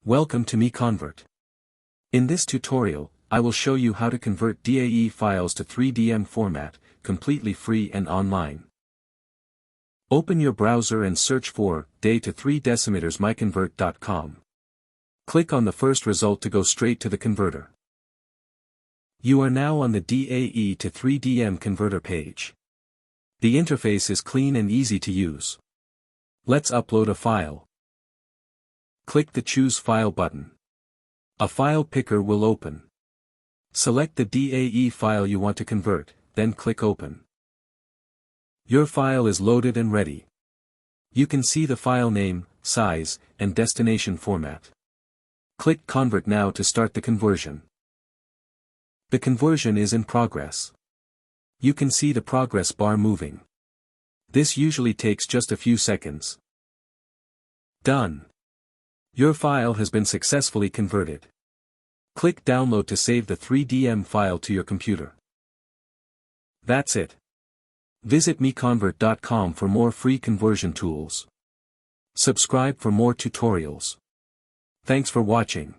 Welcome to MiConvert. In this tutorial, I will show you how to convert DAE files to 3DM format, completely free and online. Open your browser and search for DAE to 3 decimeters MiConvert.com. Click on the first result to go straight to the converter. You are now on the DAE to 3DM converter page. The interface is clean and easy to use. Let's upload a file. Click the Choose File button. A file picker will open. Select the DAE file you want to convert, then click Open. Your file is loaded and ready. You can see the file name, size, and destination format. Click Convert now to start the conversion. The conversion is in progress. You can see the progress bar moving. This usually takes just a few seconds. Done. Your file has been successfully converted. Click Download to save the 3DM file to your computer. That's it. Visit MiConvert.com for more free conversion tools. Subscribe for more tutorials. Thanks for watching.